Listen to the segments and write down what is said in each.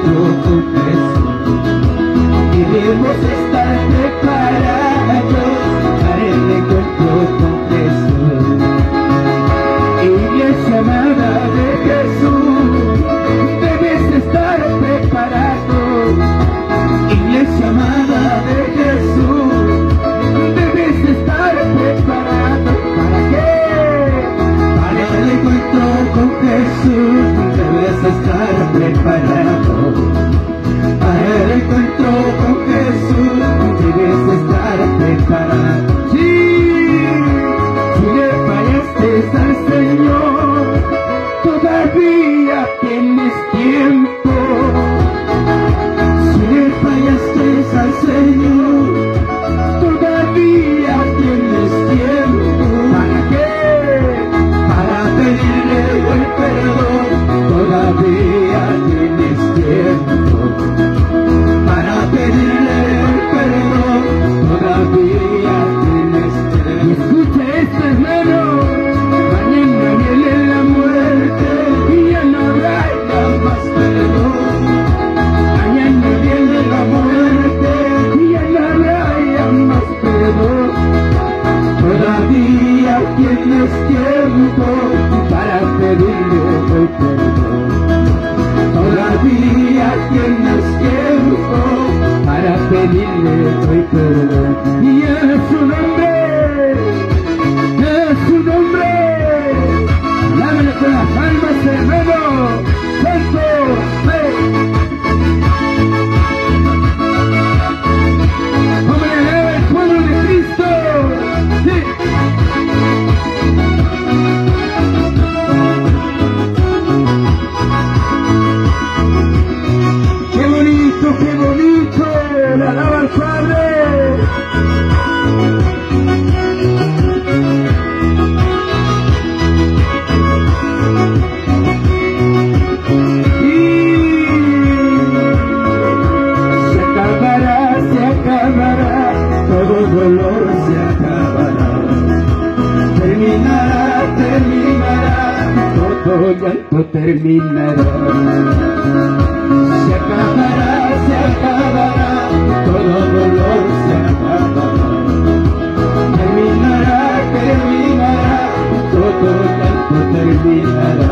encuentro con Jesús. Debemos estar preparados para el encuentro con Jesús. Iglesia amada de Jesús, debes estar preparado. Iglesia amada de Jesús, debes estar preparado. ¿Para qué? Para el encuentro con Jesús, debes estar preparado. Para el encuentro con Jesús, debes estar preparado. Sí, si le fallaste al Señor, todavía tienes tiempo. Si le fallaste al Señor, todavía tienes tiempo. ¿Para qué? Para pedirle el perdón, todavía tienes tiempo. Para pedirle el perdón, todavía tienes tiempo. Y escucha esto, hermano, mañana viene la muerte y ya no habrá más perdón. Mañana viene la muerte y ya no habrá más perdón. Todavía tienes tiempo para pedirle el perdón. Todavía tienes tiempo para pedirle el perdón. Y en su nombre, lámele con las palmas, hermano, santo, como le alaba el pueblo de Cristo. Sí. Qué bonito, le alaba al Padre. Se acabará, todo dolor se acabará. Terminará, todo llanto terminará. Se acabará, todo dolor se acabará. Terminará, todo llanto terminará.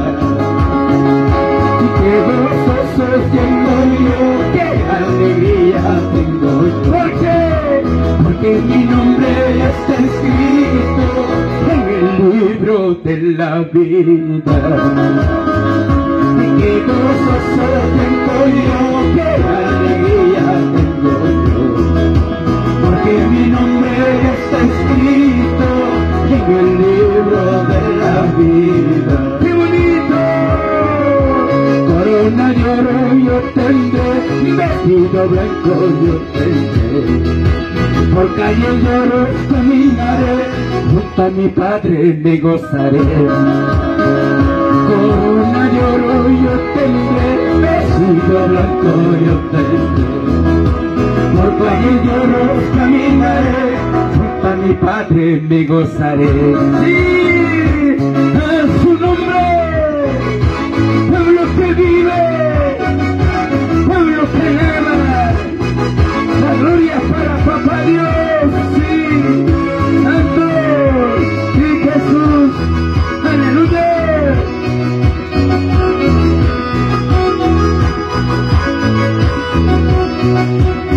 Y qué gozoso tengo yo, qué alegría tengo yo. ¿Por qué? Porque mi nombre está escrito en el libro de la vida. Y qué gozoso tengo yo, qué alegría tengo yo. Porque mi nombre está escrito en el libro de la vida. ¡Qué bonito! Corona de oro yo tendré, vestido blanco yo tendré. Por calles de oro caminaré, junto a mi Padre me gozaré. Corona de oro yo tendré, vestido blanco yo tendré. Por calles de oro caminaré, junto a mi Padre me gozaré. Sí, a su nombre, pueblo que vive, pueblo que ama, la gloria para Papá Dios, sí, Santo y Jesús, aleluya.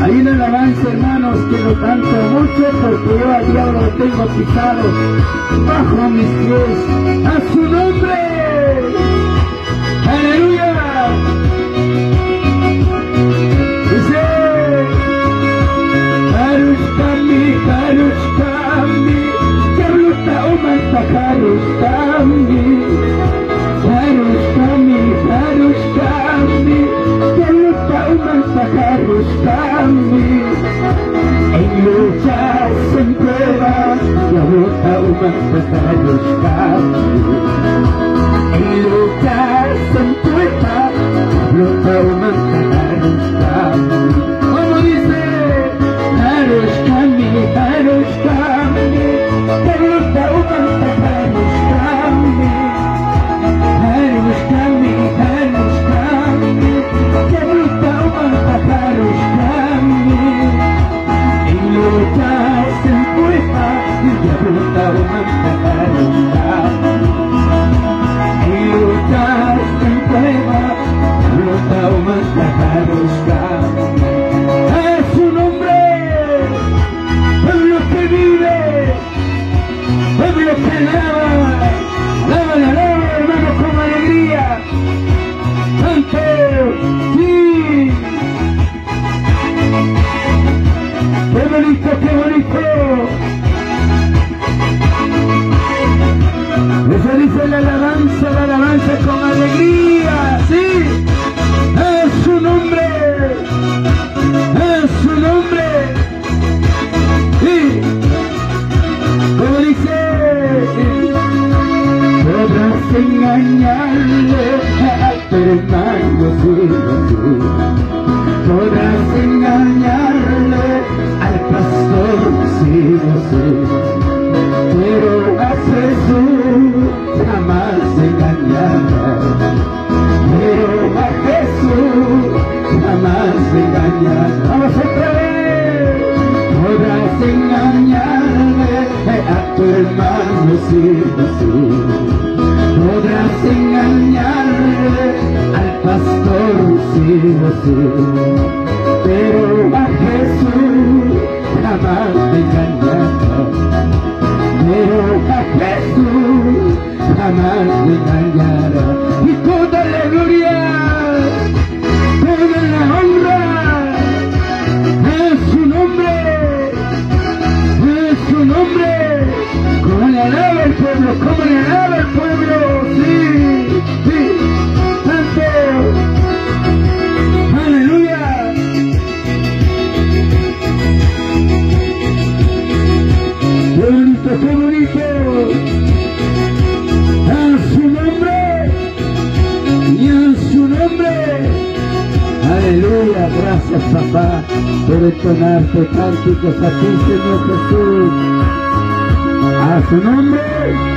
Hay una alabanza, hermanos, que lo canto mucho porque yo al diablo lo tengo pisado bajo mis pies. A su nombre, aleluya. Dice, Karushkami, Karushkami, Kabluta umanta Karushkami, Karushkami, Karushkami, Kabluta umanta Karushkami. En luchas, en pruebas, Kabluta umanta Karushkami. En luchas, en pruebas, Kabluta umanta Karushkami. Como dice, Karushkami, Karushkami, Kabluta umanta Karushkami. Karushkami, Karushkami, Kabluta engañar. Vamos otra vez. Podrás engañarme a tu hermano, sí, sí. Podrás engañarme al pastor, sí, sí. Pero a Jesús jamás me engañará. Pero a Jesús jamás me engañará. Y toda la gloria, toda la honra es su nombre, es su nombre. Como le alaba el pueblo, como le alaba el pueblo, sí, sí, santo, aleluya. ¡Qué bonito, qué bonito! ¡A su nombre! ¡Y a su nombre! ¡Aleluya! Gracias, papá, por entonarte cánticos a ti, Señor Jesús. ¡A su nombre!